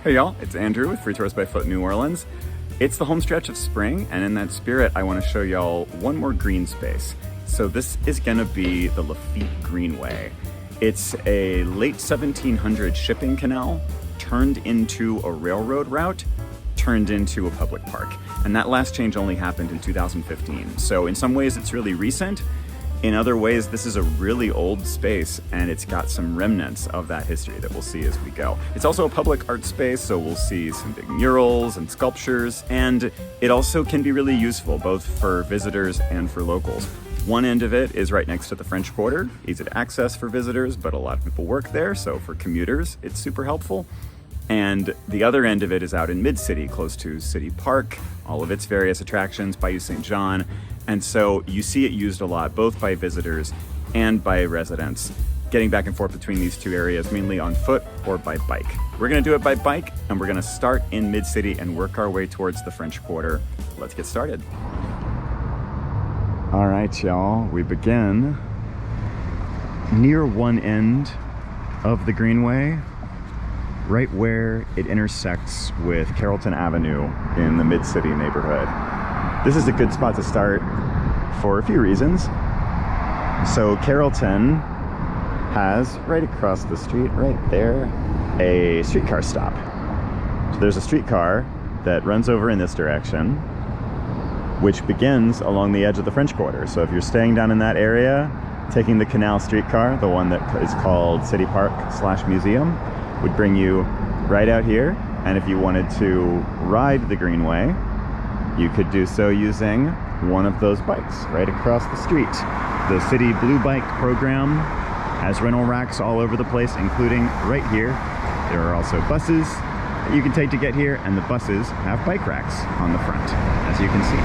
Hey y'all, it's Andrew with Free Tours by Foot New Orleans. It's the home stretch of spring, and in that spirit, I want to show y'all one more green space. So this is gonna be the Lafitte Greenway. It's a late 1700 shipping canal turned into a railroad route, turned into a public park. And that last change only happened in 2015. So in some ways it's really recent. In other ways, this is a really old space, and it's got some remnants of that history that we'll see as we go. It's also a public art space, so we'll see some big murals and sculptures, and it also can be really useful both for visitors and for locals. One end of it is right next to the French Quarter, easy to access for visitors, but a lot of people work there, so for commuters, it's super helpful. And the other end of it is out in Mid-City, close to City Park, all of its various attractions, Bayou St. And so you see it used a lot, both by visitors and by residents, getting back and forth between these two areas, mainly on foot or by bike. We're gonna do it by bike, and we're gonna start in Mid-City and work our way towards the French Quarter. Let's get started. All right, y'all, we begin near one end of the Greenway, right where it intersects with Carrollton Avenue in the Mid-City neighborhood. This is a good spot to start for a few reasons. So Carrollton has right across the street, right there, a streetcar stop. So there's a streetcar that runs over in this direction, which begins along the edge of the French Quarter. So if you're staying down in that area, taking the canal streetcar, the one that is called City Park/Museum, would bring you right out here. And if you wanted to ride the Greenway, you could do so using one of those bikes right across the street. The City Blue Bike program has rental racks all over the place, including right here. There are also buses that you can take to get here, and the buses have bike racks on the front, as you can see.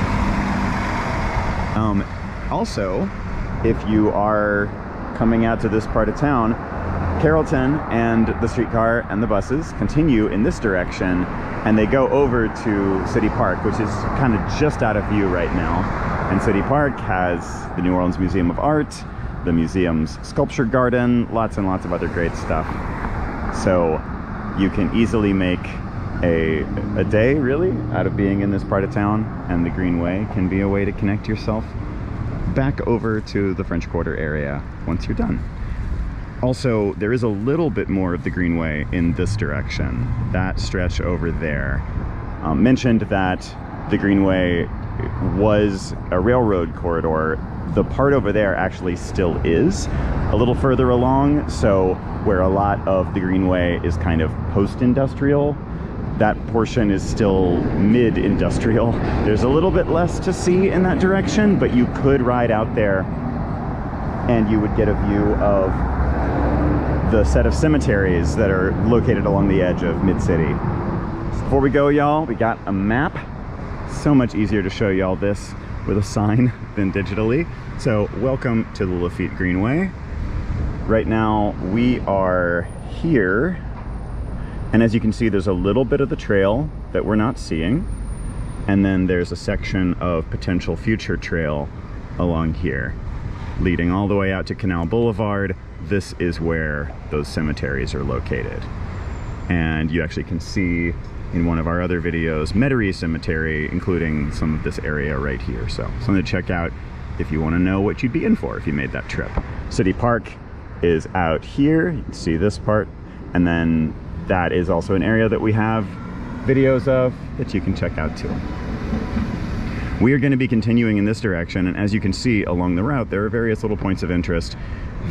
Also, if you are coming out to this part of town, Carrollton and the streetcar and the buses continue in this direction, and they go over to City Park, which is kind of just out of view right now. And City Park has the New Orleans Museum of Art, the museum's sculpture garden, lots and lots of other great stuff. So you can easily make a day, really, out of being in this part of town, and the Greenway can be a way to connect yourself back over to the French Quarter area once you're done. Also, there is a little bit more of the Greenway in this direction, that stretch over there. Mentioned that the Greenway was a railroad corridor. The part over there actually still is a little further along, so where a lot of the Greenway is kind of post-industrial, that portion is still mid-industrial. There's a little bit less to see in that direction, but you could ride out there and you would get a view of the set of cemeteries that are located along the edge of Mid-City. Before we go, y'all, we got a map. So much easier to show y'all this with a sign than digitally. So welcome to the Lafitte Greenway. Right now we are here, and as you can see, there's a little bit of the trail that we're not seeing, and then there's a section of potential future trail along here leading all the way out to Canal Boulevard. This is where those cemeteries are located. And you actually can see in one of our other videos, Metairie Cemetery, including some of this area right here. So something to check out if you want to know what you'd be in for if you made that trip. City Park is out here. You can see this part. And then that is also an area that we have videos of that you can check out too. We are going to be continuing in this direction, and as you can see along the route, there are various little points of interest.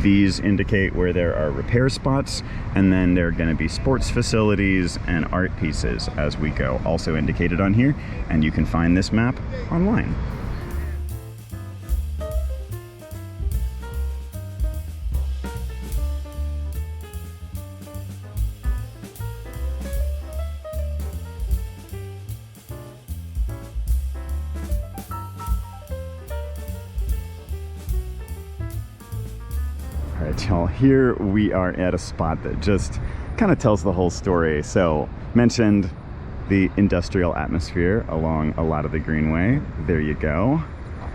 These indicate where there are repair spots, and then there are going to be sports facilities and art pieces as we go, also indicated on here, and you can find this map online. All right, y'all, here we are at a spot that just kind of tells the whole story. So, mentioned the industrial atmosphere along a lot of the Greenway. There you go.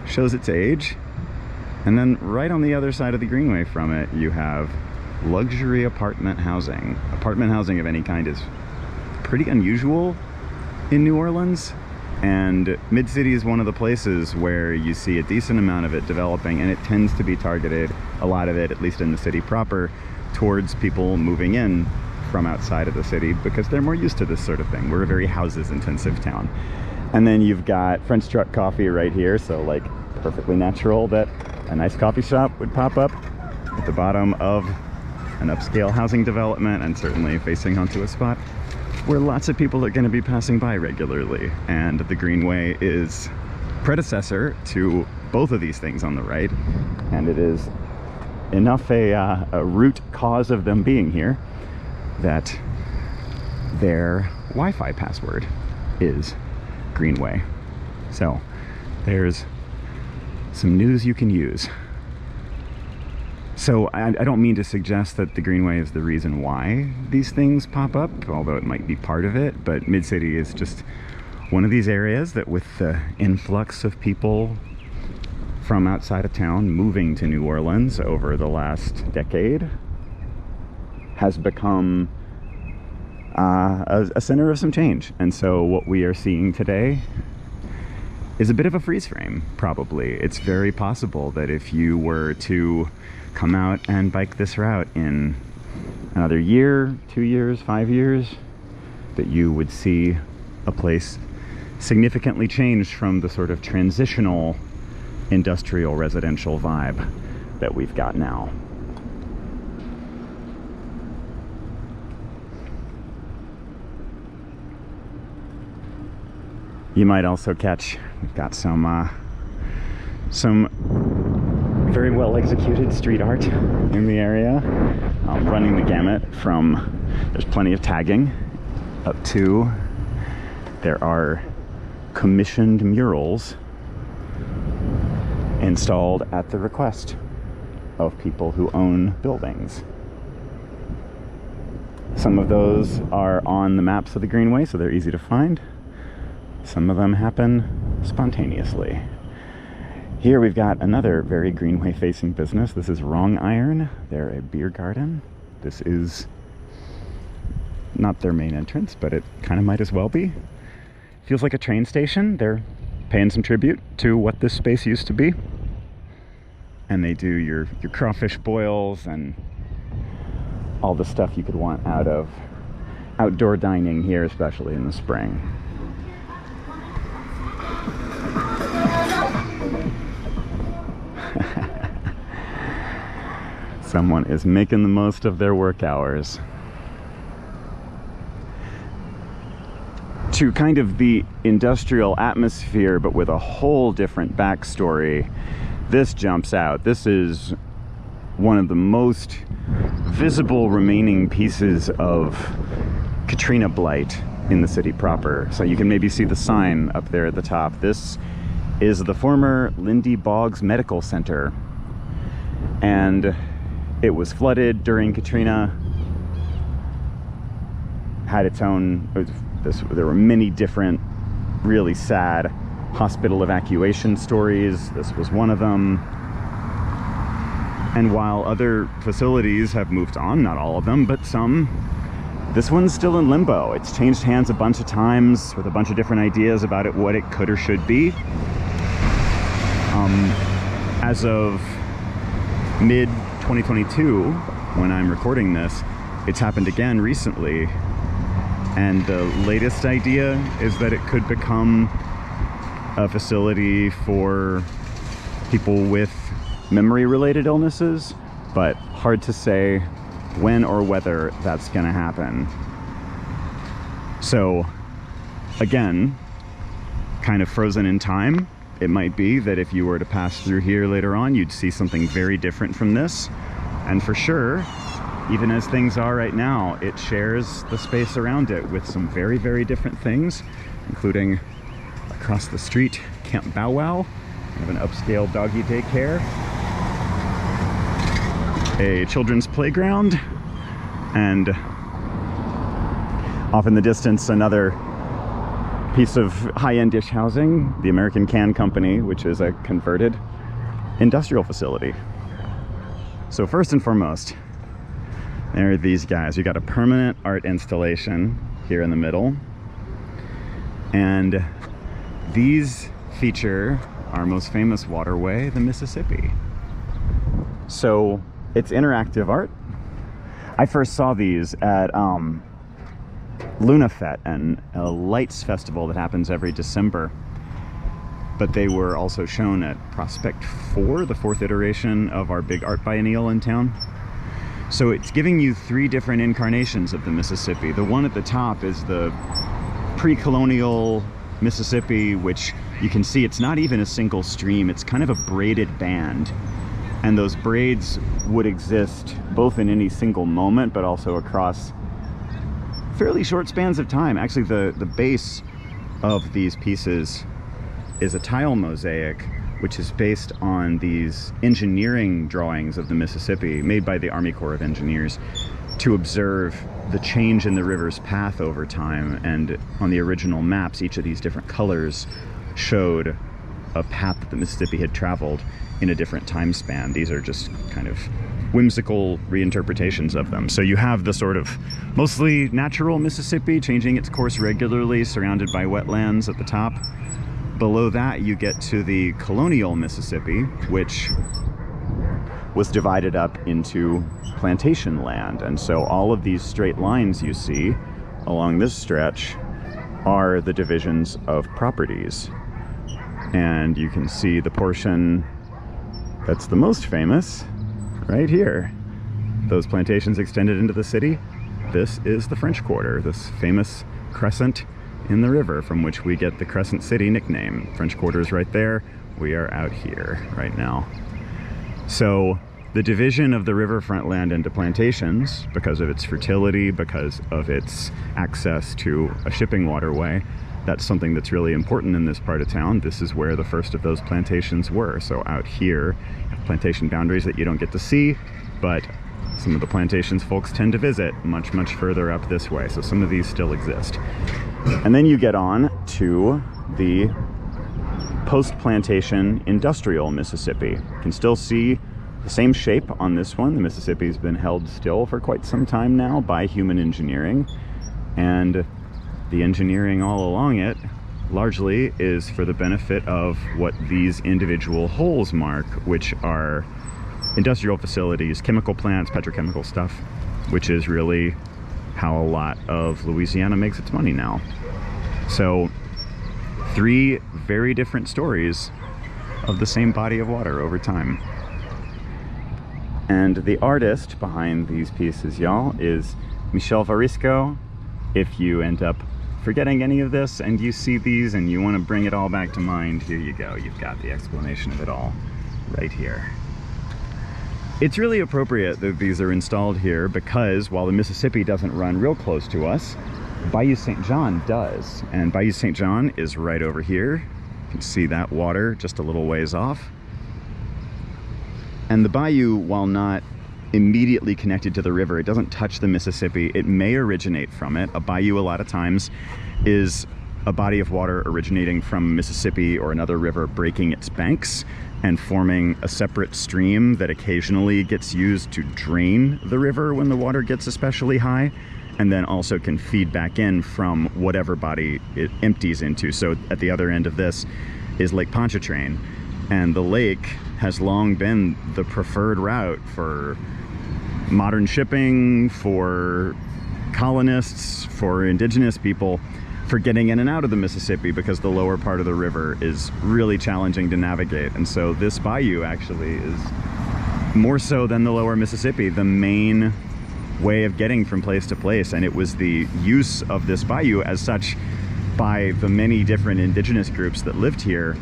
Shows its age. And then right on the other side of the Greenway from it, you have luxury apartment housing. Apartment housing of any kind is pretty unusual in New Orleans. And Mid-City is one of the places where you see a decent amount of it developing, and it tends to be targeted, a lot of it, at least in the city proper, towards people moving in from outside of the city because they're more used to this sort of thing. We're a very houses-intensive town. And then you've got French Truck Coffee right here, so like perfectly natural that a nice coffee shop would pop up at the bottom of an upscale housing development, and certainly facing onto a spot where lots of people are going to be passing by regularly. And the Greenway is predecessor to both of these things on the right, and it is enough a root cause of them being here that their Wi-Fi password is Greenway. So there's some news you can use. So I don't mean to suggest that the Greenway is the reason why these things pop up, although it might be part of it, but Mid-City is just one of these areas that, with the influx of people from outside of town moving to New Orleans over the last decade, has become a center of some change. And so what we are seeing today is a bit of a freeze frame, probably. It's very possible that if you were to come out and bike this route in another year, 2 years, 5 years, that you would see a place significantly changed from the sort of transitional industrial residential vibe that we've got now. You might also catch, we've got some very well executed street art in the area, running the gamut from, there's plenty of tagging, up to there are commissioned murals installed at the request of people who own buildings. Some of those are on the maps of the Greenway, so they're easy to find. Some of them happen spontaneously. Here we've got another very Greenway facing business. This is Wrong Iron. They're a beer garden. This is not their main entrance, but it kind of might as well be. Feels like a train station. They're paying some tribute to what this space used to be. And they do your crawfish boils and all the stuff you could want out of outdoor dining here, especially in the spring. Someone is making the most of their work hours. To kind of the industrial atmosphere, but with a whole different backstory, this jumps out. This is one of the most visible remaining pieces of Katrina blight in the city proper. So you can maybe see the sign up there at the top. This is the former Lindy Boggs Medical Center, and it was flooded during Katrina, had its own, there were many different really sad hospital evacuation stories. This was one of them. And while other facilities have moved on, not all of them, but some, this one's still in limbo. It's changed hands a bunch of times with a bunch of different ideas about it, what it could or should be. As of mid-2022, when I'm recording this, it's happened again recently. And the latest idea is that it could become a facility for people with memory-related illnesses, but hard to say when or whether that's gonna happen. So, again, kind of frozen in time. It might be that if you were to pass through here later on, you'd see something very different from this. And for sure, even as things are right now, it shares the space around it with some very, very different things, including across the street, Camp Bow Wow, kind of an upscale doggy daycare, a children's playground, and off in the distance, another piece of high-end-ish housing, the American Can Company, which is a converted industrial facility. So first and foremost, there are these guys. You got a permanent art installation here in the middle. And these feature our most famous waterway, the Mississippi. So it's interactive art. I first saw these at Lunafet, and a lights festival that happens every December. But they were also shown at Prospect 4, the 4th iteration of our big art biennial in town. So it's giving you 3 different incarnations of the Mississippi. The one at the top is the pre-colonial Mississippi, which you can see it's not even a single stream, it's kind of a braided band. And those braids would exist both in any single moment, but also across fairly short spans of time. Actually, the base of these pieces is a tile mosaic, which is based on these engineering drawings of the Mississippi made by the Army Corps of Engineers to observe the change in the river's path over time. And on the original maps, each of these different colors showed a path that the Mississippi had traveled in a different time span. These are just kind of whimsical reinterpretations of them. So you have the sort of mostly natural Mississippi changing its course regularly, surrounded by wetlands at the top. Below that, you get to the colonial Mississippi, which was divided up into plantation land. And so all of these straight lines you see along this stretch are the divisions of properties. And you can see the portion that's the most famous right here. Those plantations extended into the city. This is the French Quarter, this famous crescent in the river from which we get the Crescent City nickname. French Quarter is right there. We are out here right now. So the division of the riverfront land into plantations, because of its fertility, because of its access to a shipping waterway, that's something that's really important in this part of town. This is where the first of those plantations were. So out here, you have plantation boundaries that you don't get to see, but some of the plantations folks tend to visit much, much further up this way. So some of these still exist. And then you get on to the post-plantation industrial Mississippi. You can still see the same shape on this one. The Mississippi's been held still for quite some time now by human engineering. And the engineering all along it largely is for the benefit of what these individual holes mark, which are industrial facilities, chemical plants, petrochemical stuff, which is really how a lot of Louisiana makes its money now. So 3 very different stories of the same body of water over time. And the artist behind these pieces, y'all, is Michel Varisco. If you end up forgetting any of this and you see these and you want to bring it all back to mind, here you go. You've got the explanation of it all right here. It's really appropriate that these are installed here because while the Mississippi doesn't run real close to us, Bayou St. John does. And Bayou St. John is right over here. You can see that water just a little ways off. And the bayou, while not immediately connected to the river, it doesn't touch the Mississippi. It may originate from it. A bayou a lot of times is a body of water originating from Mississippi or another river breaking its banks and forming a separate stream that occasionally gets used to drain the river when the water gets especially high, and then also can feed back in from whatever body it empties into. So at the other end of this is Lake Pontchartrain, and the lake has long been the preferred route for modern shipping, for colonists, for indigenous people, for getting in and out of the Mississippi, because the lower part of the river is really challenging to navigate. And so this bayou actually is, more so than the lower Mississippi, the main way of getting from place to place. And it was the use of this bayou as such by the many different indigenous groups that lived here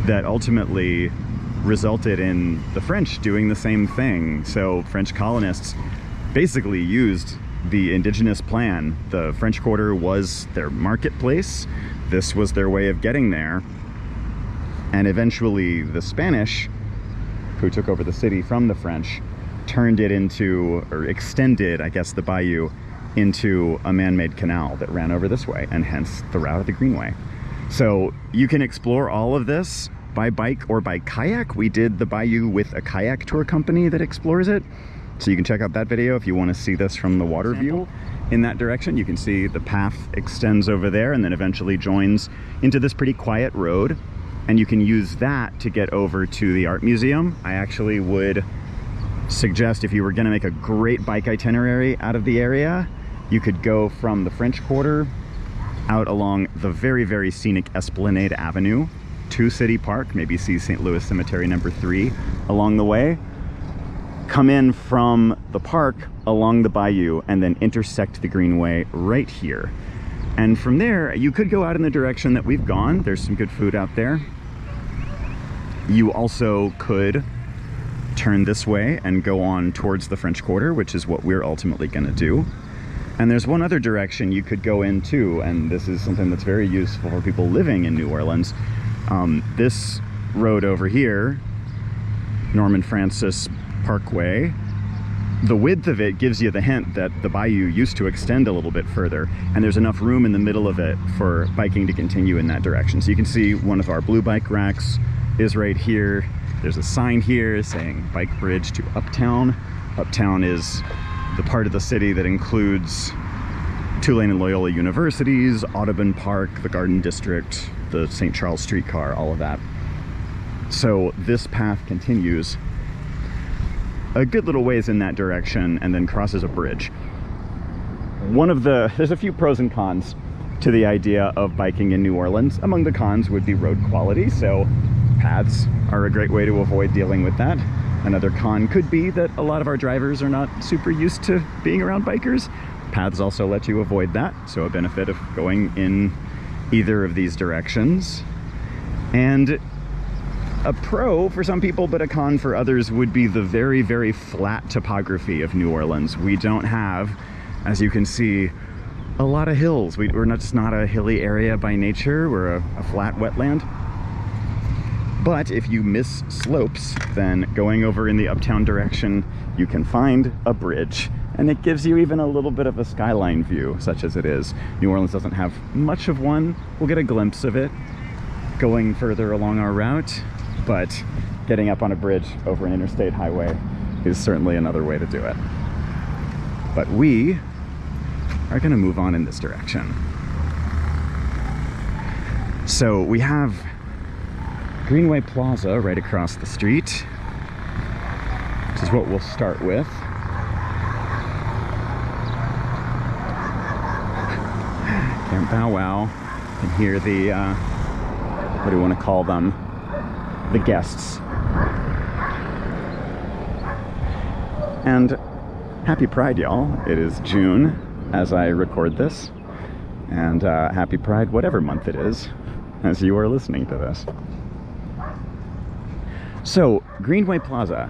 that ultimately resulted in the French doing the same thing. So French colonists basically used the indigenous plan. The French Quarter was their marketplace. This was their way of getting there. And eventually the Spanish, who took over the city from the French, turned it into, or extended, I guess, the bayou into a man-made canal that ran over this way, and hence the route of the Greenway. So you can explore all of this by bike or by kayak. We did the bayou with a kayak tour company that explores it. So you can check out that video if you want to see this from the water view in that direction. You can see the path extends over there and then eventually joins into this pretty quiet road. And you can use that to get over to the art museum. I actually would suggest, if you were going to make a great bike itinerary out of the area, you could go from the French Quarter out along the very, very scenic Esplanade Avenue to City Park, maybe see St. Louis Cemetery number 3 along the way. Come in from the park along the bayou and then intersect the Greenway right here. And from there, you could go out in the direction that we've gone. There's some good food out there. You also could turn this way and go on towards the French Quarter, which is what we're ultimately going to do. And there's one other direction you could go in too, and this is something that's very useful for people living in New Orleans. This road over here, Norman Francis Parkway, the width of it gives you the hint that the bayou used to extend a little bit further, and there's enough room in the middle of it for biking to continue in that direction. So you can see one of our blue bike racks is right here. There's a sign here saying Bike Bridge to Uptown. Uptown is the part of the city that includes Tulane and Loyola Universities, Audubon Park, the Garden District, the St. Charles streetcar, all of that. So this path continues a good little ways in that direction and then crosses a bridge. There's a few pros and cons to the idea of biking in New Orleans. Among the cons would be road quality, so paths are a great way to avoid dealing with that. Another con could be that a lot of our drivers are not super used to being around bikers. Paths also let you avoid that, so a benefit of going in either of these directions. And a pro for some people, but a con for others, would be the very, very flat topography of New Orleans. We don't have, as you can see, a lot of hills. We're just not a hilly area by nature. We're a flat wetland. But if you miss slopes, then going over in the uptown direction, you can find a bridge, and it gives you even a little bit of a skyline view, such as it is. New Orleans doesn't have much of one. We'll get a glimpse of it going further along our route, but getting up on a bridge over an interstate highway is certainly another way to do it. But we are going to move on in this direction. So we have Greenway Plaza right across the street, which is what we'll start with. Camp Bow Wow. You can hear the, what do you want to call them? The guests. And happy Pride, y'all. It is June as I record this, and happy Pride whatever month it is as you are listening to this. So Greenway Plaza,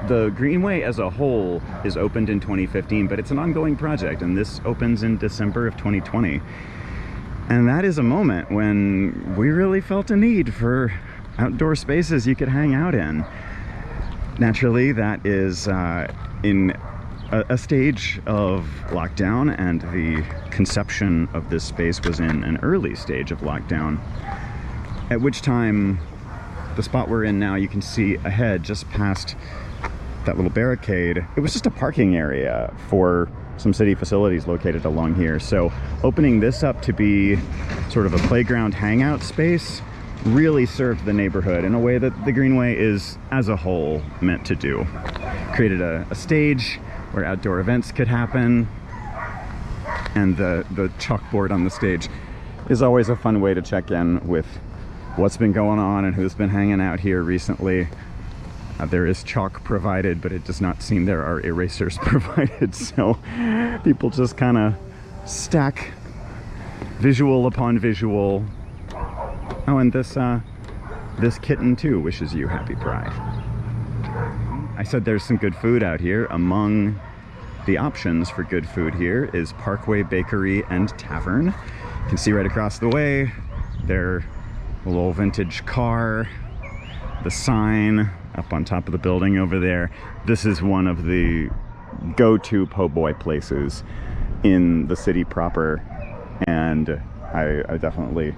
the Greenway as a whole is opened in 2015, but it's an ongoing project, and this opens in December of 2020. And that is a moment when we really felt a need for outdoor spaces you could hang out in. Naturally, that is in a stage of lockdown, and the conception of this space was in an early stage of lockdown, at which time the spot we're in now, you can see ahead just past that little barricade, it was just a parking area for some city facilities located along here. So opening this up to be sort of a playground hangout space really served the neighborhood in a way that the Greenway is, as a whole, meant to do. Created a stage where outdoor events could happen, and the chalkboard on the stage is always a fun way to check in with what's been going on and who's been hanging out here recently. There is chalk provided, but it does not seem there are erasers provided, so people just kind of stack visual upon visual. Oh, and this kitten too wishes you happy Pride. I said there's some good food out here. Among the options for good food here is Parkway Bakery and Tavern. You can see right across the way their little vintage car, the sign up on top of the building over there. This is one of the go-to po' boy places in the city proper, and I definitely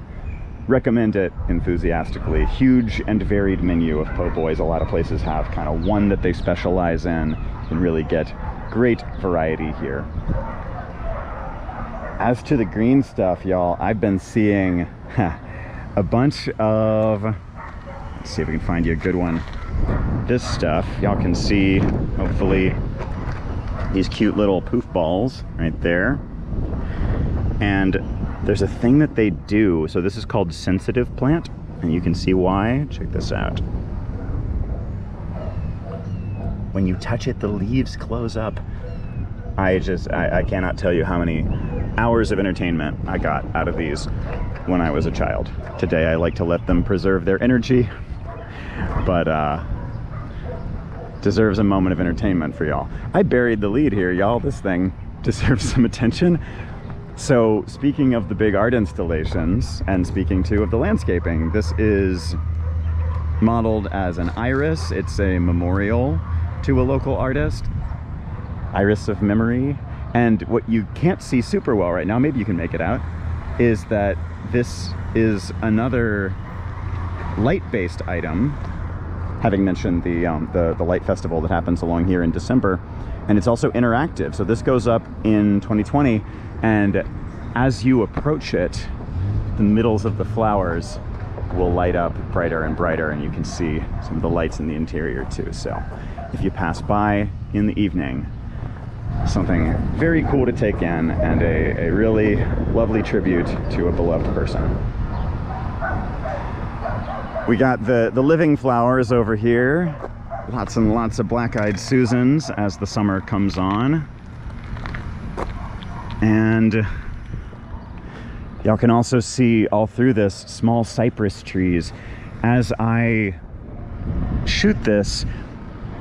recommend it enthusiastically. Huge and varied menu of po' boys. A lot of places have kind of one that they specialize in and really get great variety here. As to the green stuff, y'all, I've been seeing a bunch of, let's see if we can find you a good one. This stuff, y'all can see, hopefully, these cute little poof balls right there. And there's a thing that they do. So this is called sensitive plant, and you can see why. Check this out. When you touch it, the leaves close up. I cannot tell you how many hours of entertainment I got out of these when I was a child. Today I like to let them preserve their energy, but deserves a moment of entertainment for y'all. I buried the lead here, y'all. This thing deserves some attention. So speaking of the big art installations, and speaking too of the landscaping, this is modeled as an iris. It's a memorial to a local artist, iris of memory. And what you can't see super well right now, maybe you can make it out, is that this is another light-based item, having mentioned the light festival that happens along here in December. And it's also interactive. So this goes up in 2020, and as you approach it, the middles of the flowers will light up brighter and brighter, and you can see some of the lights in the interior too. So if you pass by in the evening, something very cool to take in, and a really lovely tribute to a beloved person. We got the living flowers over here. Lots and lots of black-eyed Susans as the summer comes on. And y'all can also see all through this small cypress trees. As I shoot this,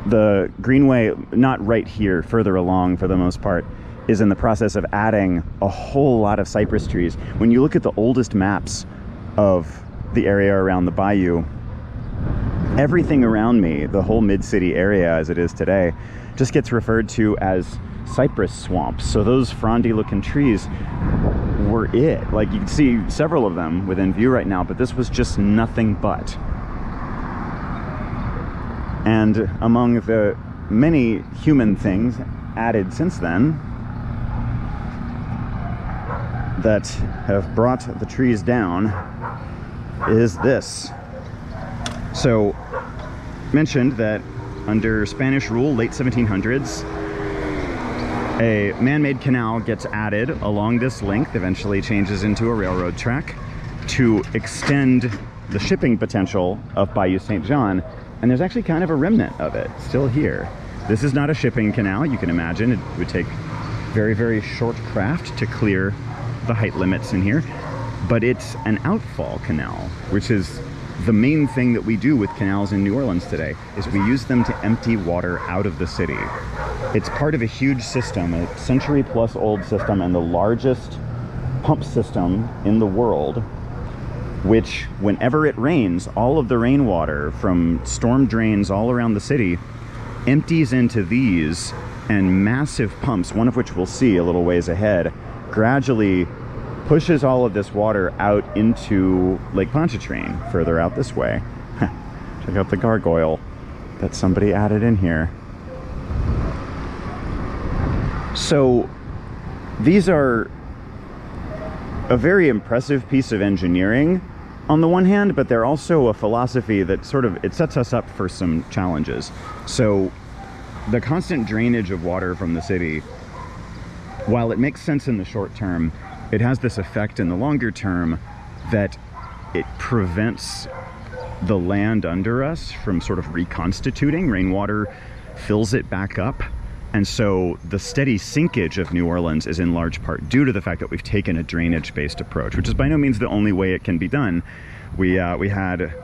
the Greenway, not right here, further along for the most part, is in the process of adding a whole lot of cypress trees. When you look at the oldest maps of the area around the bayou, everything around me, the whole mid-city area as it is today, just gets referred to as cypress swamps. So those frondy looking trees were it. Like, you can see several of them within view right now, but this was just nothing but. And among the many human things added since then that have brought the trees down is this. So, mentioned that under Spanish rule, late 1700s, a man-made canal gets added along this length, eventually changes into a railroad track to extend the shipping potential of Bayou St. John. And there's actually kind of a remnant of it still here. This is not a shipping canal. You can imagine it would take very, very short craft to clear the height limits in here. But it's an outfall canal, which is the main thing that we do with canals in New Orleans today, is we use them to empty water out of the city. It's part of a huge system, a century-plus old system, and the largest pump system in the world, which, whenever it rains, all of the rainwater from storm drains all around the city empties into these, and massive pumps, one of which we'll see a little ways ahead, gradually pushes all of this water out into Lake Pontchartrain, further out this way. Check out the gargoyle that somebody added in here. So these are a very impressive piece of engineering on the one hand, but they're also a philosophy that sort of, it sets us up for some challenges. So the constant drainage of water from the city, while it makes sense in the short term, it has this effect in the longer term that it prevents the land under us from sort of reconstituting. Rainwater fills it back up. And so the steady sinkage of New Orleans is in large part due to the fact that we've taken a drainage-based approach, which is by no means the only way it can be done. We had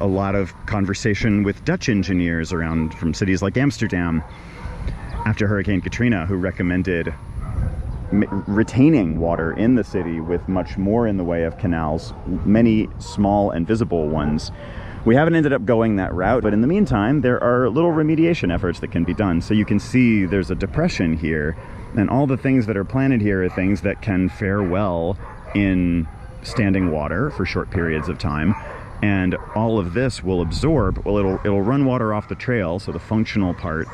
a lot of conversation with Dutch engineers around from cities like Amsterdam after Hurricane Katrina, who recommended retaining water in the city with much more in the way of canals, many small and visible ones. We haven't ended up going that route, but in the meantime, there are little remediation efforts that can be done. So you can see there's a depression here, and all the things that are planted here are things that can fare well in standing water for short periods of time. And all of this will absorb, well, it'll run water off the trail, so the functional part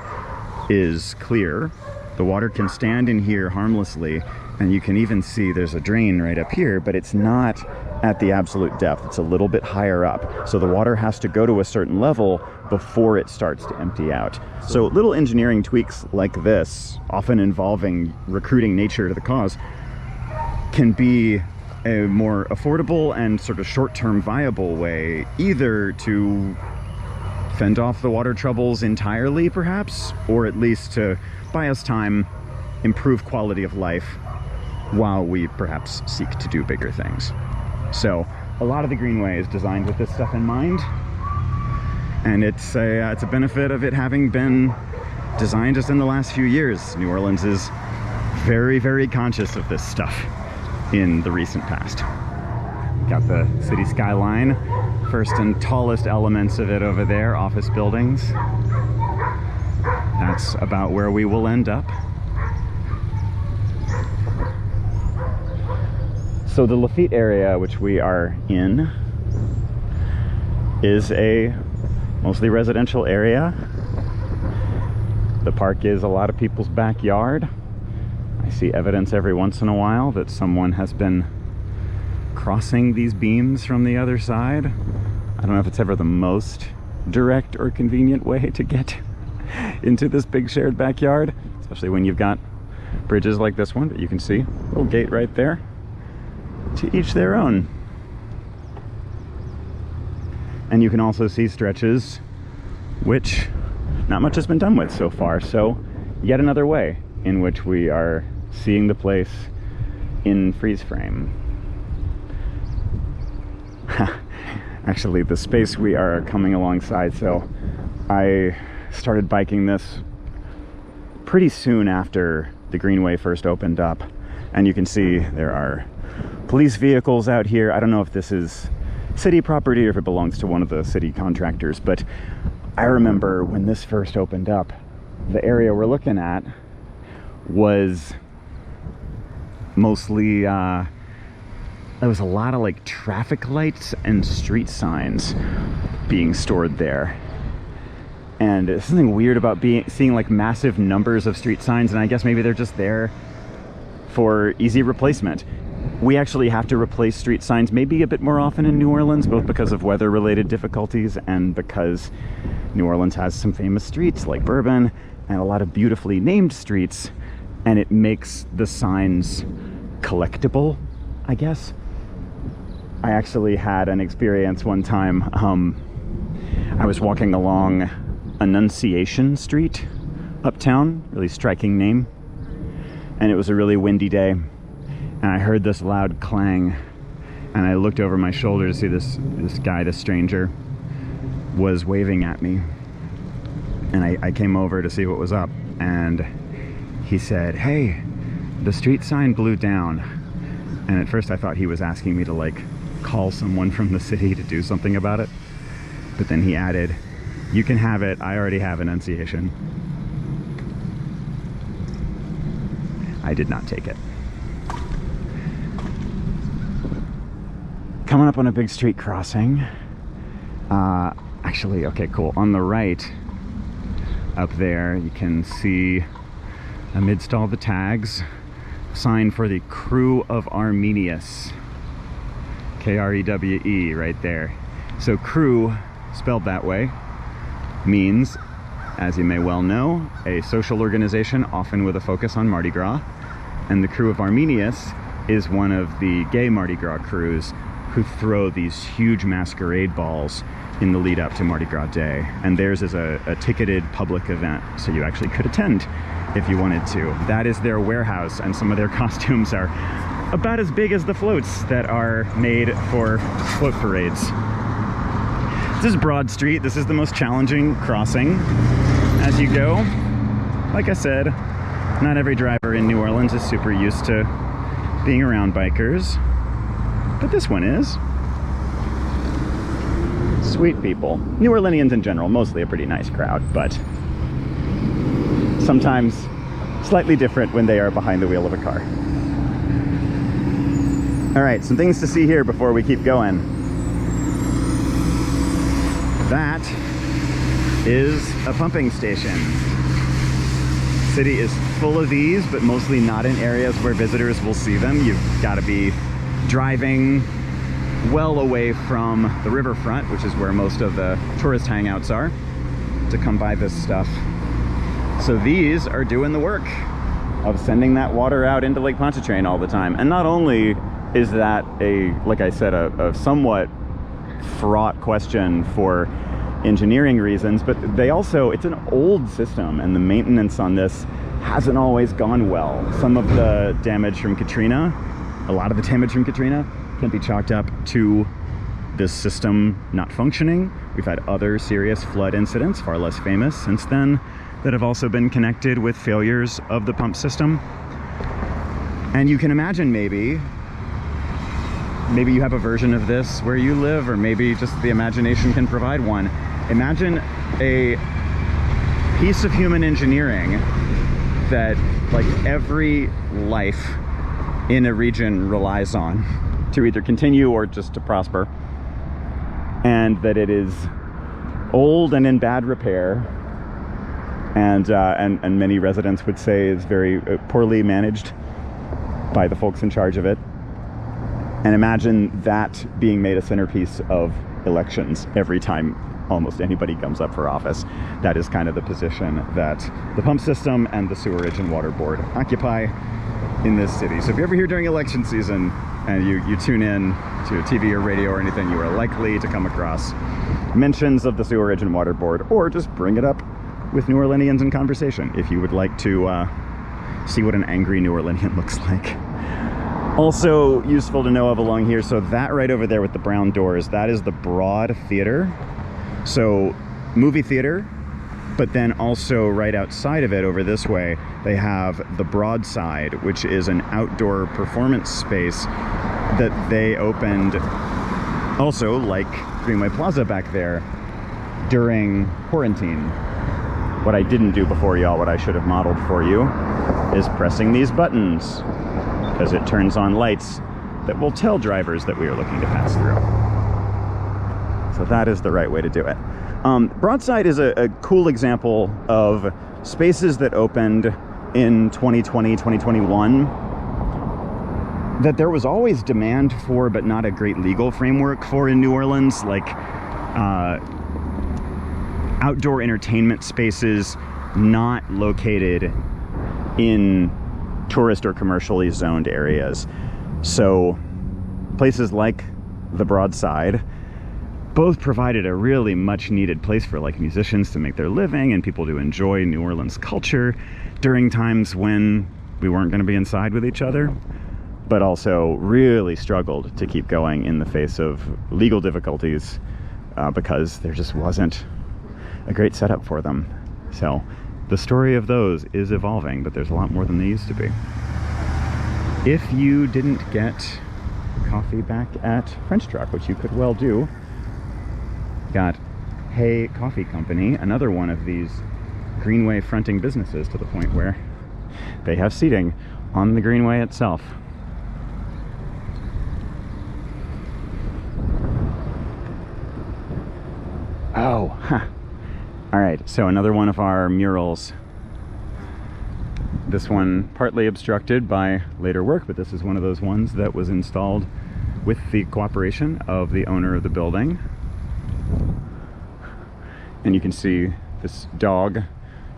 is clear. The water can stand in here harmlessly, and you can even see there's a drain right up here, but it's not at the absolute depth. It's a little bit higher up. So the water has to go to a certain level before it starts to empty out. So little engineering tweaks like this, often involving recruiting nature to the cause, can be a more affordable and sort of short-term viable way, either to fend off the water troubles entirely perhaps, or at least to buy us time, improve quality of life, while we perhaps seek to do bigger things. So a lot of the Greenway is designed with this stuff in mind, and it's a benefit of it having been designed just in the last few years. New Orleans is very, very conscious of this stuff in the recent past. Got the city skyline, first and tallest elements of it over there, office buildings. That's about where we will end up. So the Lafitte area, which we are in, is a mostly residential area. The park is a lot of people's backyard. I see evidence every once in a while that someone has been crossing these beams from the other side. I don't know if it's ever the most direct or convenient way to get into this big shared backyard, especially when you've got bridges like this one, but you can see a little gate right there. To each their own. And you can also see stretches which not much has been done with so far, so yet another way in which we are seeing the place in freeze frame. Actually, the space we are coming alongside, so I started biking this pretty soon after the Greenway first opened up, and you can see there are police vehicles out here. I don't know if this is city property or if it belongs to one of the city contractors, but I remember when this first opened up, the area we're looking at was mostly there was a lot of like traffic lights and street signs being stored there. And there's something weird about seeing like massive numbers of street signs, and I guess maybe they're just there for easy replacement. We actually have to replace street signs maybe a bit more often in New Orleans, both because of weather-related difficulties and because New Orleans has some famous streets like Bourbon and a lot of beautifully named streets, and it makes the signs collectible, I guess. I actually had an experience one time. I was walking along Annunciation Street uptown, really striking name, and it was a really windy day, and I heard this loud clang, and I looked over my shoulder to see this guy, this stranger, was waving at me, and I came over to see what was up, and he said, "Hey, the street sign blew down." And at first I thought he was asking me to like call someone from the city to do something about it, but then he added, "You can have it, I already have Annunciation." I did not take it. Coming up on a big street crossing. Actually, okay, cool. On the right, up there, you can see, amidst all the tags, sign for the Crew of Arminius. K-R-E-W-E, right there. So crew, spelled that way, means, as you may well know, a social organization, often with a focus on Mardi Gras. And the Crew of Arminius is one of the gay Mardi Gras crews who throw these huge masquerade balls in the lead up to Mardi Gras Day. And theirs is a ticketed public event, so you actually could attend if you wanted to. That is their warehouse, and some of their costumes are about as big as the floats that are made for float parades. This is Broad Street. This is the most challenging crossing as you go. Like I said, not every driver in New Orleans is super used to being around bikers, but this one is. Sweet people. New Orleanians in general, mostly a pretty nice crowd, but sometimes slightly different when they are behind the wheel of a car. All right, some things to see here before we keep going. That is a pumping station. City is full of these, but mostly not in areas where visitors will see them. You've got to be driving well away from the riverfront, which is where most of the tourist hangouts are, to come by this stuff. So these are doing the work of sending that water out into Lake Pontchartrain all the time. And not only is that like I said, a somewhat fraught question for engineering reasons, but it's an old system, and the maintenance on this hasn't always gone well. Some of the damage from Katrina, a lot of the damage from Katrina, can be chalked up to this system not functioning. We've had other serious flood incidents, far less famous since then, that have also been connected with failures of the pump system. And you can imagine maybe you have a version of this where you live, or maybe just the imagination can provide one. Imagine a piece of human engineering that like every life in a region relies on to either continue or just to prosper, and that it is old and in bad repair, and many residents would say is very poorly managed by the folks in charge of it. And imagine that being made a centerpiece of elections every time almost anybody comes up for office. That is kind of the position that the pump system and the Sewerage and Water Board occupy in this city. So if you're ever here during election season and you tune in to TV or radio or anything, you are likely to come across mentions of the Sewerage and Water Board, or just bring it up with New Orleanians in conversation if you would like to see what an angry New Orleanian looks like. Also useful to know of along here, so that right over there with the brown doors, that is the Broad Theater. So movie theater, but then also right outside of it over this way, they have the Broadside, which is an outdoor performance space that they opened also like Greenway Plaza back there during quarantine. What I didn't do before, y'all, what I should have modeled for you, is pressing these buttons, because it turns on lights that will tell drivers that we are looking to pass through. So that is the right way to do it. Broadside is a cool example of spaces that opened in 2020, 2021, that there was always demand for, but not a great legal framework for in New Orleans, like outdoor entertainment spaces not located in tourist or commercially zoned areas. So places like the Broadside both provided a really much needed place for like musicians to make their living and people to enjoy New Orleans culture during times when we weren't going to be inside with each other, but also really struggled to keep going in the face of legal difficulties because there just wasn't a great setup for them. So the story of those is evolving, but there's a lot more than they used to be. If you didn't get coffee back at French Truck, which you could well do, got Hay Coffee Company, another one of these Greenway fronting businesses, to the point where they have seating on the Greenway itself. Oh, huh. All right, so another one of our murals. This one partly obstructed by later work, but this is one of those ones that was installed with the cooperation of the owner of the building. And you can see this dog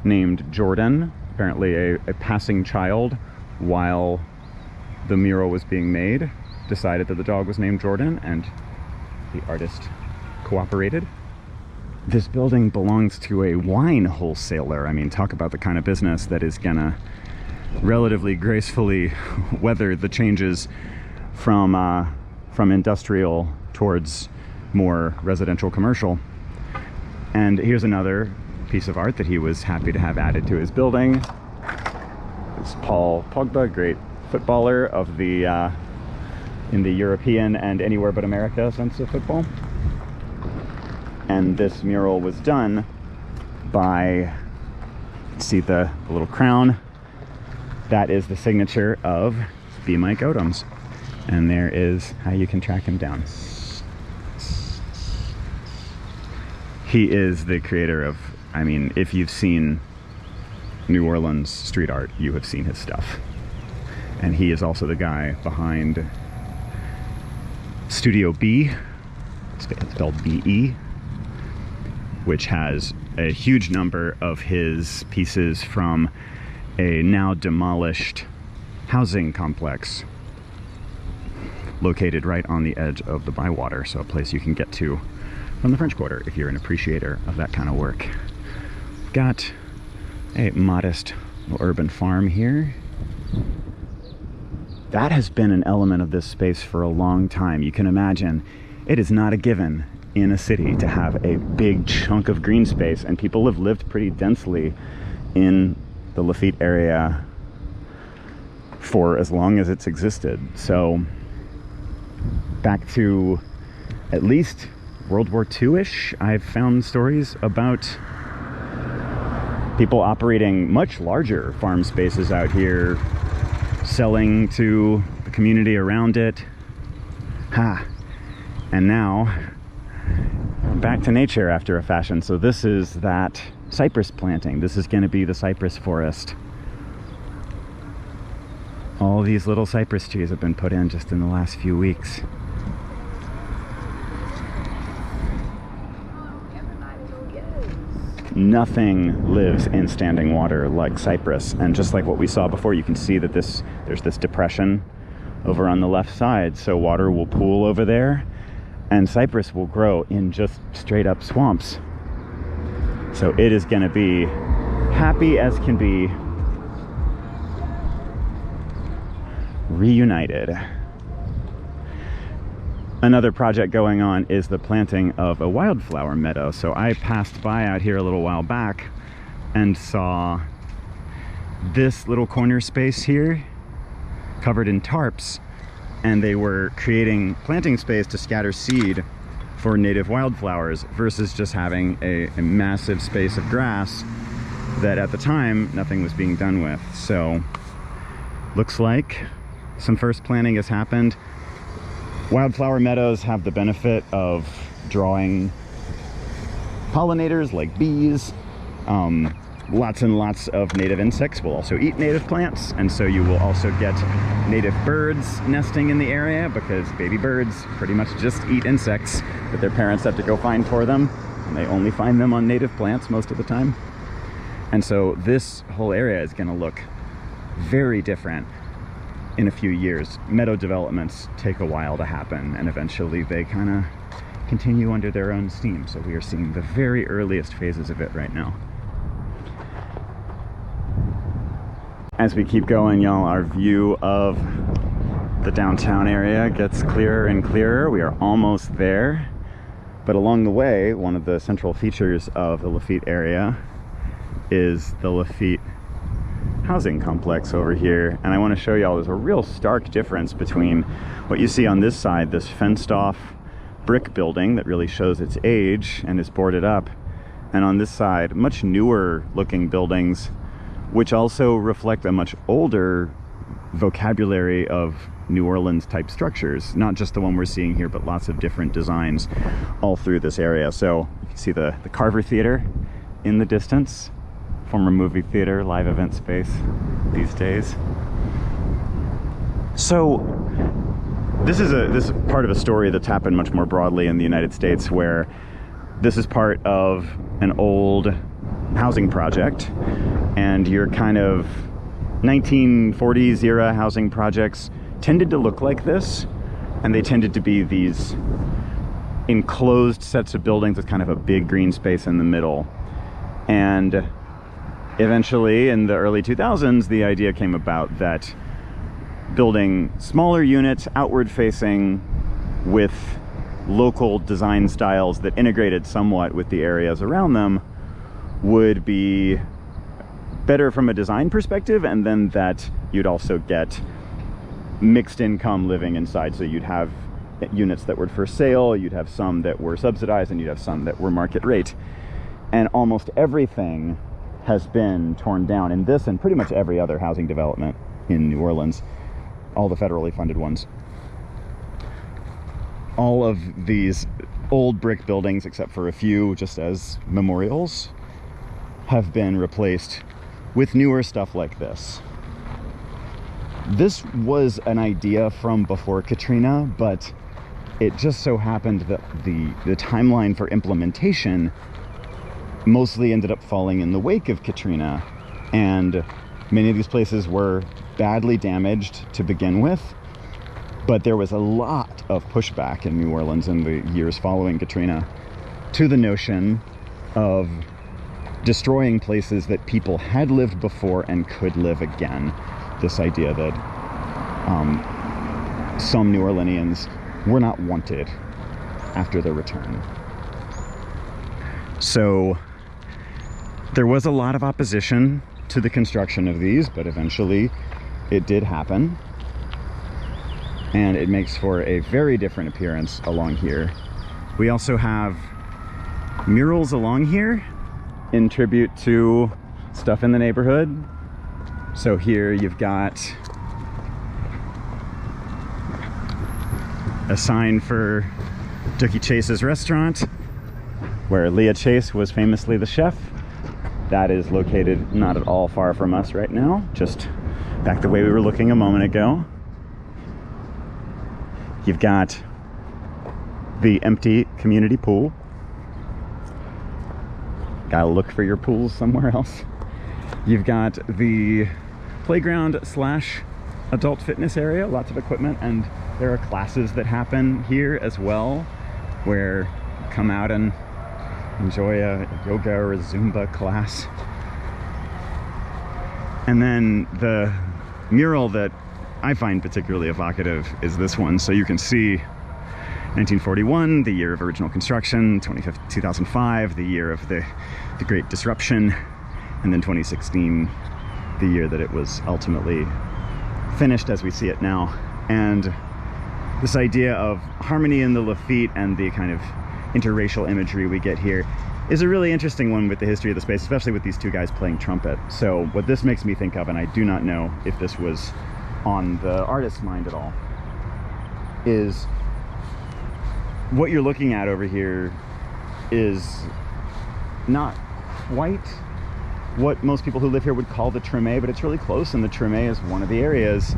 named Jordan, apparently a passing child while the mural was being made, decided that the dog was named Jordan, and the artist cooperated. This building belongs to a wine wholesaler. I mean, talk about the kind of business that is gonna relatively gracefully weather the changes from industrial towards more residential commercial. And here's another piece of art that he was happy to have added to his building. It's Paul Pogba, great footballer of the in the European and anywhere but America sense of football. And this mural was done by, see the little crown, that is the signature of B. Mike Odoms. And there is how you can track him down. He is the creator of, I mean, if you've seen New Orleans street art, you have seen his stuff. And he is also the guy behind Studio B, spelled B-E, which has a huge number of his pieces from a now demolished housing complex located right on the edge of the Bywater, so a place you can get to from the French Quarter if you're an appreciator of that kind of work. Got a modest little urban farm here. That has been an element of this space for a long time. You can imagine it is not a given in a city to have a big chunk of green space, and people have lived pretty densely in the Lafitte area for as long as it's existed. So back to at least World War II-ish, I've found stories about people operating much larger farm spaces out here, selling to the community around it. And now back to nature after a fashion. So this is that cypress planting. This is going to be the cypress forest. All these little cypress trees have been put in just in the last few weeks. Nothing lives in standing water like cypress, and just like what we saw before, you can see that there's this depression over on the left side, so water will pool over there and cypress will grow in just straight up swamps. So it is going to be happy as can be, reunited. Another project going on is the planting of a wildflower meadow. So I passed by out here a little while back and saw this little corner space here covered in tarps, and they were creating planting space to scatter seed for native wildflowers versus just having a massive space of grass that at the time nothing was being done with. So looks like some first planting has happened. Wildflower meadows have the benefit of drawing pollinators like bees. Lots and lots of native insects will also eat native plants, and so you will also get native birds nesting in the area, because baby birds pretty much just eat insects that their parents have to go find for them, and they only find them on native plants most of the time. And so this whole area is going to look very different in a few years. Meadow developments take a while to happen, and eventually they kind of continue under their own steam. So we are seeing the very earliest phases of it right now. As we keep going, y'all, our view of the downtown area gets clearer and clearer. We are almost there. But along the way, one of the central features of the Lafitte area is the Lafitte housing complex over here. And I want to show y'all there's a real stark difference between what you see on this side, this fenced off brick building that really shows its age and is boarded up, and on this side, much newer looking buildings which also reflect a much older vocabulary of New Orleans type structures, not just the one we're seeing here, but lots of different designs all through this area. So you can see the Carver Theater in the distance, former movie theater, live event space these days. So this is part of a story that's happened much more broadly in the United States, where this is part of an old housing project, and your kind of 1940s era housing projects tended to look like this, and they tended to be these enclosed sets of buildings with kind of a big green space in the middle. And eventually in the early 2000s, the idea came about that building smaller units, outward facing, with local design styles that integrated somewhat with the areas around them would be better from a design perspective, and then that you'd also get mixed income living inside. So you'd have units that were for sale, you'd have some that were subsidized, and you'd have some that were market rate. And almost everything has been torn down in this and pretty much every other housing development in New Orleans, all the federally funded ones. all of these old brick buildings, except for a few just as memorials, have been replaced with newer stuff like this. This was an idea from before Katrina, but it just so happened that the timeline for implementation mostly ended up falling in the wake of Katrina, and many of these places were badly damaged to begin with, but there was a lot of pushback in New Orleans in the years following Katrina to the notion of destroying places that people had lived before and could live again. This idea that some New Orleanians were not wanted after their return. So there was a lot of opposition to the construction of these, but eventually it did happen. And it makes for a very different appearance along here. We also have murals along here in tribute to stuff in the neighborhood. So here you've got a sign for Dookie Chase's restaurant, where Leah Chase was famously the chef. That is located not at all far from us right now, just back the way we were looking a moment ago. You've got the empty community pool. Gotta look for your pools somewhere else. You've got the playground slash adult fitness area, lots of equipment, and there are classes that happen here as well, where you come out and enjoy a yoga or a Zumba class. And then the mural that I find particularly evocative is this one. So you can see 1941, the year of original construction, 2005, the year of the Great Disruption, and then 2016, the year that it was ultimately finished as we see it now. And this idea of harmony in the Lafitte and the kind of interracial imagery we get here is a really interesting one with the history of the space, especially with these two guys playing trumpet. So what this makes me think of, and I do not know if this was on the artist's mind at all, is what you're looking at over here is not quite what most people who live here would call the Treme, but it's really close, and the Treme is one of the areas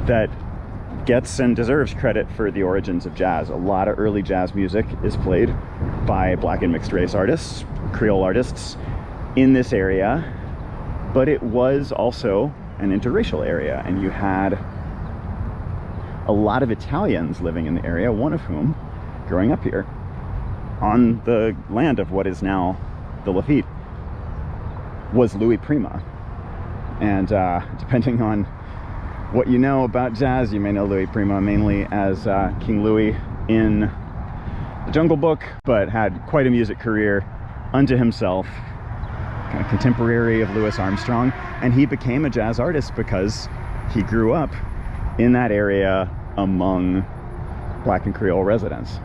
that gets and deserves credit for the origins of jazz. A lot of early jazz music is played by Black and mixed race artists, Creole artists in this area, but it was also an interracial area, and you had a lot of Italians living in the area, one of whom growing up here on the land of what is now the Lafitte was Louis Prima. And depending on what you know about jazz, you may know Louis Prima mainly as King Louis in The Jungle Book, but had quite a music career unto himself, kind of contemporary of Louis Armstrong, and he became a jazz artist because he grew up in that area among Black and Creole residents.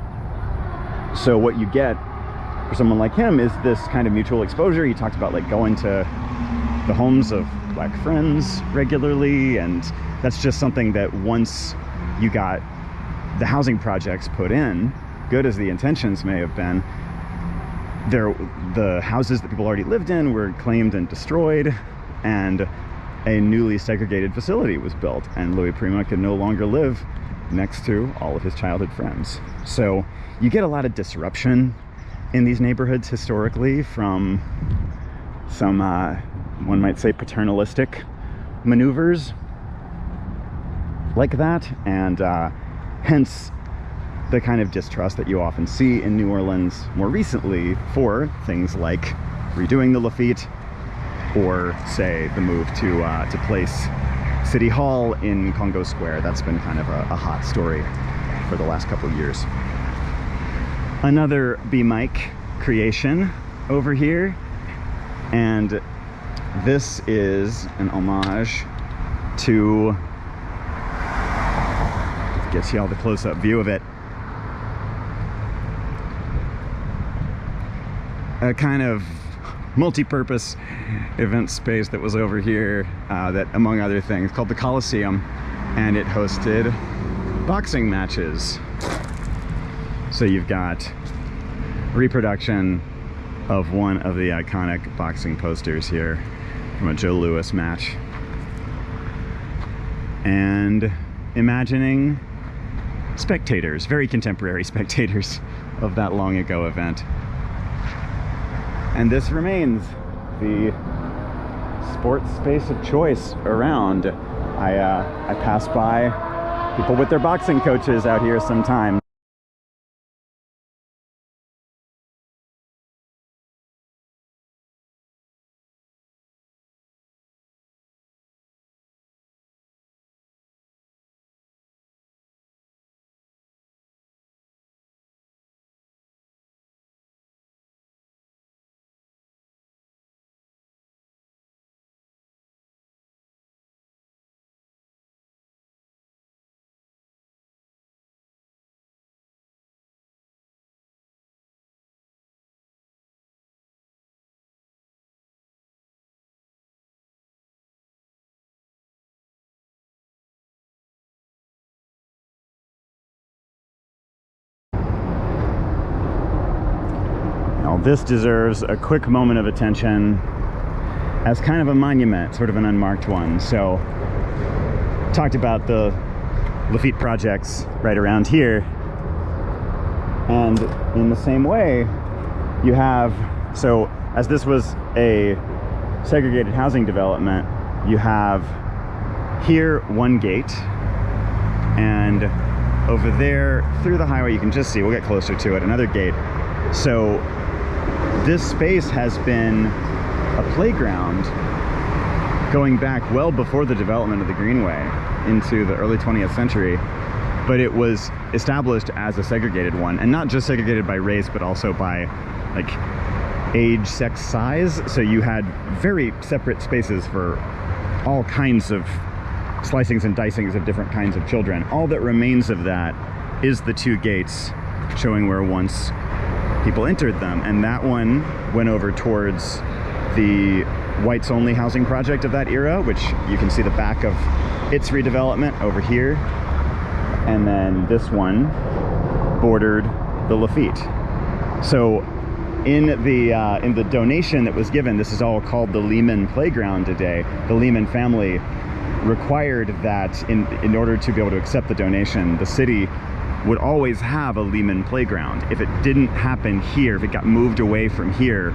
So what you get for someone like him is this kind of mutual exposure. He talked about like going to the homes of Black friends regularly, and that's just something that once you got the housing projects put in, good as the intentions may have been, the houses that people already lived in were claimed and destroyed, and a newly segregated facility was built, and Louis Prima could no longer live next to all of his childhood friends. So you get a lot of disruption in these neighborhoods historically from some, one might say, paternalistic maneuvers like that, and hence the kind of distrust that you often see in New Orleans more recently for things like redoing the Lafitte, or say the move to place City Hall in Congo Square. That's been kind of a hot story for the last couple of years. Another B. Mike creation over here, and this is an homage to, gets you all the close-up view of it, a kind of multi-purpose event space that was over here that, among other things, called the Coliseum, and it hosted boxing matches. So you've got reproduction of one of the iconic boxing posters here from a Joe Louis match. And imagining spectators, very contemporary spectators of that long ago event. And this remains the sports space of choice around. I pass by people with their boxing coaches out here sometimes. This deserves a quick moment of attention as kind of a monument, sort of an unmarked one. So, talked about the Lafitte projects right around here. And in the same way, you have, so as this was a segregated housing development, you have here one gate, and over there through the highway, you can just see, we'll get closer to it, another gate. So this space has been a playground going back well before the development of the Greenway into the early 20th century, but it was established as a segregated one, and not just segregated by race, but also by like age, sex, size. So you had very separate spaces for all kinds of slicings and dicings of different kinds of children. All that remains of that is the two gates showing where once people entered them, and that one went over towards the whites only housing project of that era, which you can see the back of its redevelopment over here, and then this one bordered the Lafitte. So in the donation that was given, this is all called the Lehman playground today. The Lehman family required that in order to be able to accept the donation, the city would always have a Lehman playground. If it didn't happen here, if it got moved away from here,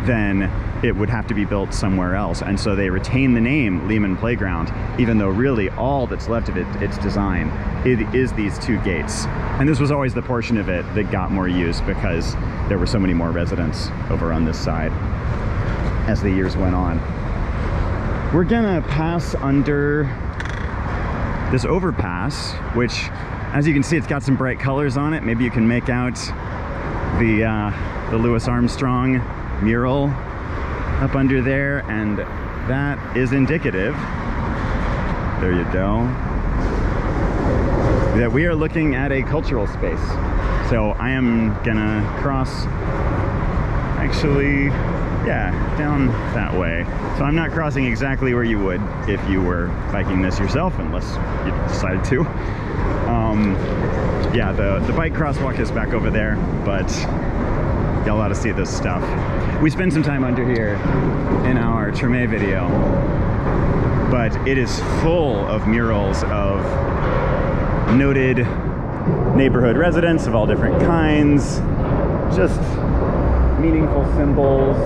then it would have to be built somewhere else. And so they retain the name Lehman Playground, even though really all that's left of its design, it is these two gates. And this was always the portion of it that got more use because there were so many more residents over on this side as the years went on. We're gonna pass under this overpass, which, as you can see, it's got some bright colors on it. Maybe you can make out the Louis Armstrong mural up under there, and that is indicative, there you go, that we are looking at a cultural space. So I am gonna cross, actually, yeah, down that way. So I'm not crossing exactly where you would if you were biking this yourself, unless you decided to. Yeah, the bike crosswalk is back over there, but you'll allowed to see this stuff. We spent some time under here in our Treme video, but it is full of murals of noted neighborhood residents of all different kinds, just meaningful symbols.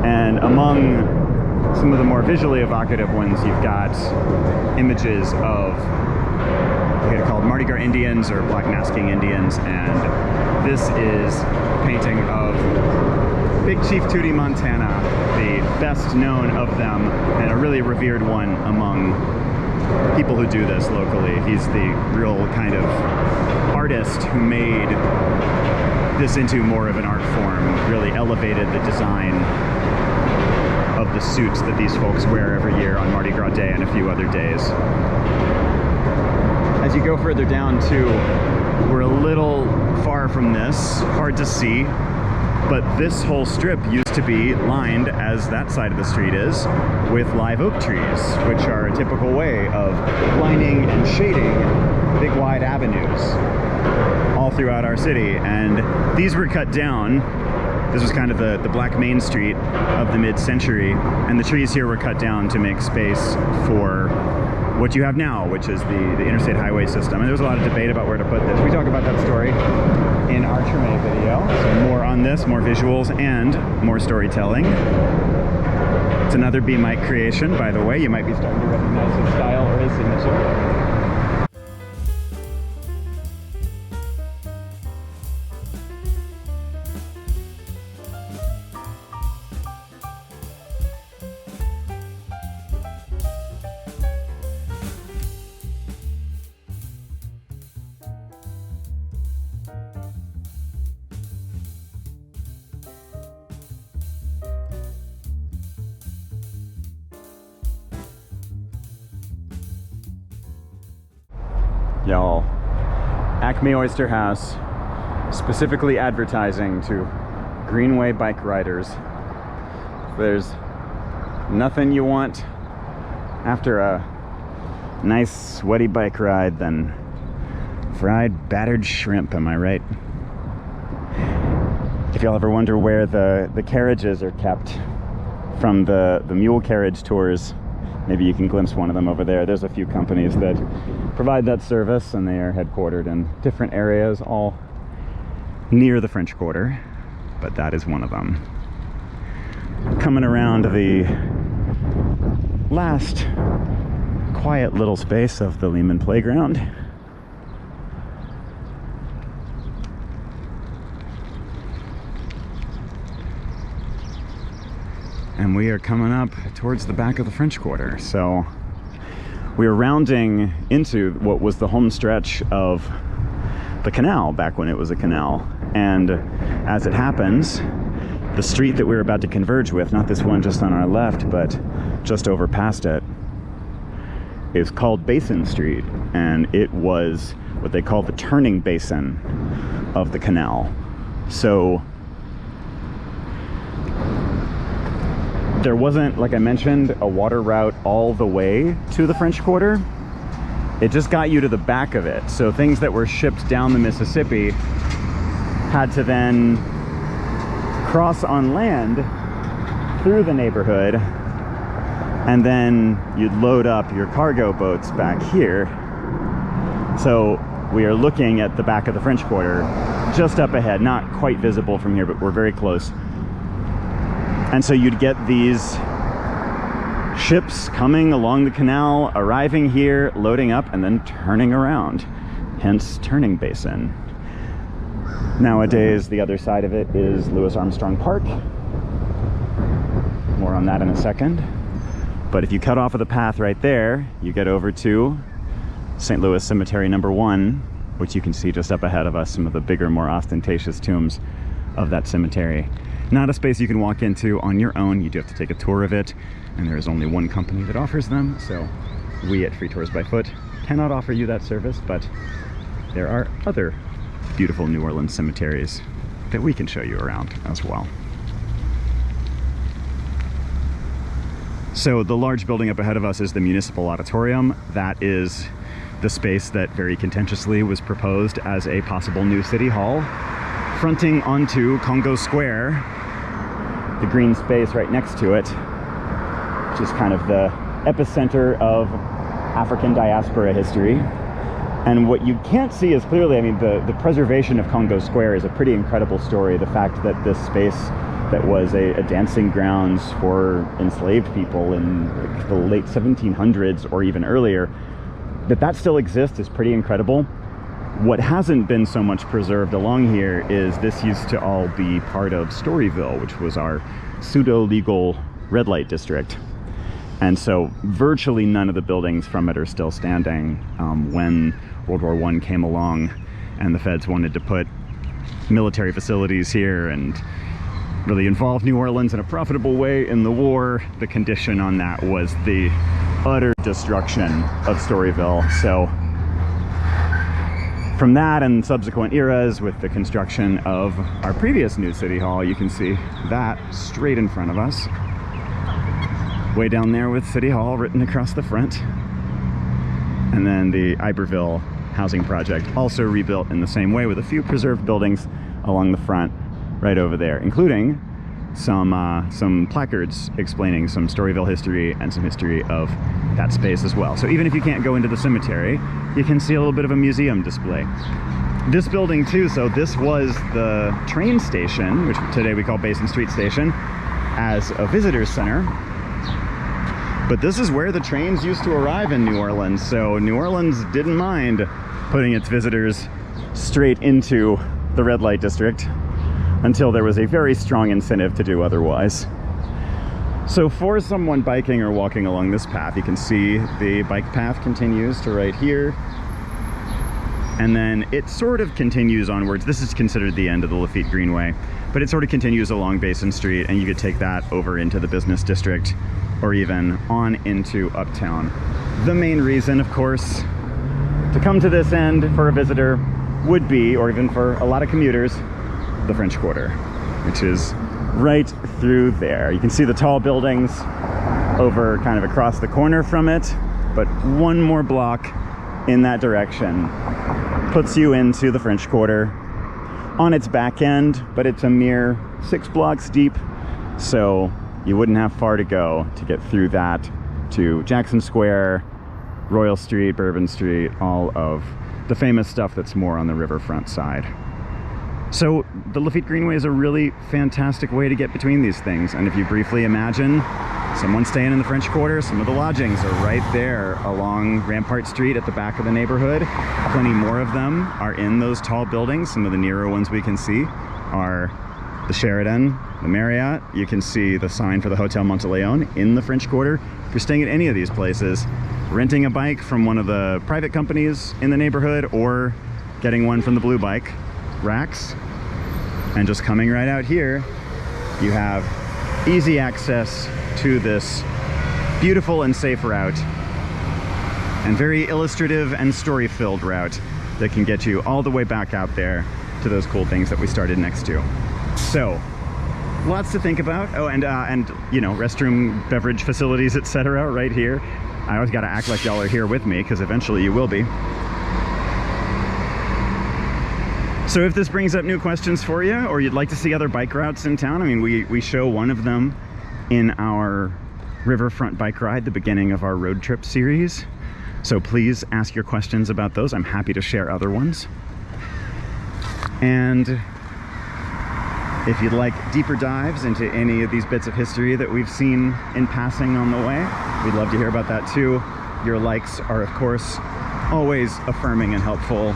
And among some of the more visually evocative ones, you've got images of, I get called Mardi Gras Indians or Black Masking Indians, and this is a painting of Big Chief Tootie Montana, the best known of them, and a really revered one among people who do this locally. He's the real kind of artist who made this into more of an art form, really elevated the design of the suits that these folks wear every year on Mardi Gras Day and a few other days. As you go further down too, we're a little far from this, hard to see, but this whole strip used to be lined, as that side of the street is, with live oak trees, which are a typical way of lining and shading big wide avenues. all throughout our city, and these were cut down. This was kind of the Black Main Street of the mid-century, and the trees here were cut down to make space for what you have now, which is the interstate highway system. And there was a lot of debate about where to put this. We talk about that story in our Treme video. So more on this, more visuals, and more storytelling. It's another B. Mike creation, by the way. You might be starting to recognize his style or his signature. Y'all, Acme Oyster House, specifically advertising to Greenway bike riders. There's nothing you want after a nice sweaty bike ride than fried battered shrimp, am I right? If y'all ever wonder where the carriages are kept from the mule carriage tours, maybe you can glimpse one of them over there. There's a few companies that provide that service, and they are headquartered in different areas, all near the French Quarter, but that is one of them. Coming around the last quiet little space of the Lehman playground. And we are coming up towards the back of the French Quarter. So we are rounding into what was the home stretch of the canal back when it was a canal. And as it happens, the street that we're about to converge with, not this one just on our left, but just over past it, is called Basin Street. And it was what they call the turning basin of the canal. So there wasn't, like I mentioned, a water route all the way to the French Quarter. It just got you to the back of it. So things that were shipped down the Mississippi had to then cross on land through the neighborhood, and then you'd load up your cargo boats back here. So we are looking at the back of the French Quarter, just up ahead, not quite visible from here, but we're very close. And so you'd get these ships coming along the canal, arriving here, loading up, and then turning around, hence turning basin. Nowadays, the other side of it is Louis Armstrong Park. More on that in a second. But if you cut off of the path right there, you get over to St. Louis Cemetery number 1, which you can see just up ahead of us, some of the bigger, more ostentatious tombs of that cemetery. Not a space you can walk into on your own. You do have to take a tour of it, and there is only one company that offers them, so we at Free Tours by Foot cannot offer you that service, but there are other beautiful New Orleans cemeteries that we can show you around as well. So the large building up ahead of us is the Municipal Auditorium. That is the space that very contentiously was proposed as a possible new city hall, fronting onto Congo Square, the green space right next to it, which is kind of the epicenter of African diaspora history. And what you can't see is clearly, I mean, the preservation of Congo Square is a pretty incredible story. The fact that this space that was a dancing grounds for enslaved people in the late 1700s or even earlier, that still exists is pretty incredible. What hasn't been so much preserved along here is this used to all be part of Storyville, which was our pseudo-legal red light district. And so virtually none of the buildings from it are still standing. When World War I came along and the feds wanted to put military facilities here and really involve New Orleans in a profitable way in the war, the condition on that was the utter destruction of Storyville. So from that and subsequent eras, with the construction of our previous new city hall, you can see that straight in front of us. Way down there with City Hall written across the front. And then the Iberville housing project, also rebuilt in the same way with a few preserved buildings along the front right over there, including some placards explaining some Storyville history and some history of that space as well. So even if you can't go into the cemetery, you can see a little bit of a museum display. This building too, so this was the train station, which today we call Bayou St Station, as a visitor center. But this is where the trains used to arrive in New Orleans, so New Orleans didn't mind putting its visitors straight into the red light district until there was a very strong incentive to do otherwise. So for someone biking or walking along this path, you can see the bike path continues to right here, and then it sort of continues onwards. This is considered the end of the Lafitte Greenway, but it sort of continues along Basin Street, and you could take that over into the business district or even on into Uptown. The main reason, of course, to come to this end for a visitor would be, or even for a lot of commuters, the French Quarter, which is right through there. You can see the tall buildings over kind of across the corner from it, but one more block in that direction puts you into the French Quarter on its back end, but it's a mere 6 blocks deep, so you wouldn't have far to go to get through that to Jackson Square, Royal Street, Bourbon Street, all of the famous stuff that's more on the riverfront side. So the Lafitte Greenway is a really fantastic way to get between these things. And if you briefly imagine someone staying in the French Quarter, some of the lodgings are right there along Rampart Street at the back of the neighborhood. Plenty more of them are in those tall buildings. Some of the nearer ones we can see are the Sheraton, the Marriott. You can see the sign for the Hotel Monteleone in the French Quarter. If you're staying at any of these places, renting a bike from one of the private companies in the neighborhood or getting one from the Blue Bike racks, and just coming right out here, you have easy access to this beautiful and safe route, and very illustrative and story-filled route that can get you all the way back out there to those cool things that we started next to. So lots to think about. Oh, and you know, restroom, beverage facilities, etc. right here. I always got to act like y'all are here with me, because eventually you will be. So if this brings up new questions for you, or you'd like to see other bike routes in town, I mean, we show one of them in our riverfront bike ride, the beginning of our road trip series. So please ask your questions about those. I'm happy to share other ones. And if you'd like deeper dives into any of these bits of history that we've seen in passing on the way, we'd love to hear about that too. Your likes are, of course, always affirming and helpful,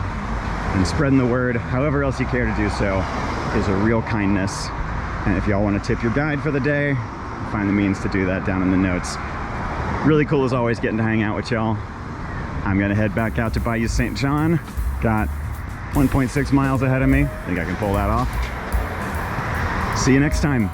and spreading the word, however else you care to do so, is a real kindness. And if y'all want to tip your guide for the day, find the means to do that down in the notes. Really cool as always getting to hang out with y'all. I'm gonna head back out to Bayou St. John. Got 1.6 miles ahead of me. I think I can pull that off. See you next time.